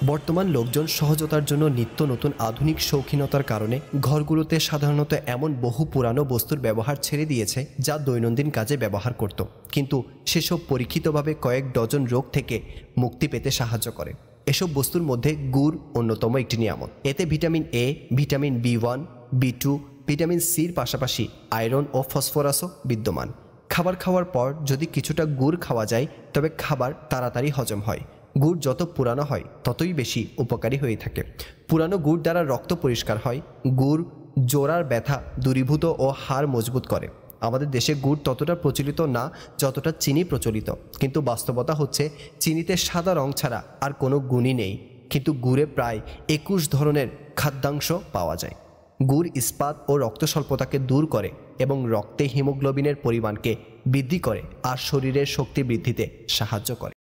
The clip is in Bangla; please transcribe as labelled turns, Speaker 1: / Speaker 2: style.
Speaker 1: বর্তমান লোকজন সহজতার জন্য নিত্য নতুন আধুনিক শৌখিনতার কারণে ঘরগুলোতে সাধারণত এমন বহু পুরানো বস্তুর ব্যবহার ছেড়ে দিয়েছে যা দৈনন্দিন কাজে ব্যবহার করত, কিন্তু সেসব পরীক্ষিতভাবে কয়েক ডজন রোগ থেকে মুক্তি পেতে সাহায্য করে। এসব বস্তুর মধ্যে গুড় অন্যতম একটি নিয়ামত। এতে vitamin A, vitamin B one, B two, vitamin সির পাশাপাশি আয়রন ও ফসফরাসও বিদ্যমান। খাবার খাওয়ার পর যদি কিছুটা গুড় খাওয়া যায় তবে খাবার তাড়াতাড়ি হজম হয়। গুড় যত পুরানো হয় ততই বেশি উপকারী হয়ে থাকে। পুরানো গুড় দ্বারা রক্ত পরিষ্কার হয়, গুড় জোড়ার ব্যথা দূরীভূত ও হাড় মজবুত করে। আমাদের দেশে গুড় ততটা প্রচলিত না যতটা চিনি প্রচলিত, কিন্তু বাস্তবতা হচ্ছে চিনিতে সাদা রং ছাড়া আর কোনো গুণই নেই, কিন্তু গুড়ে প্রায় 21 ধরনের খাদ্যাংশ পাওয়া যায়। গুড় ইস্পাত ও রক্ত স্বল্পতাকে দূর করে এবং রক্তে হিমোগ্লোবিনের পরিমাণকে বৃদ্ধি করে আর শরীরের শক্তি বৃদ্ধিতে সাহায্য করে।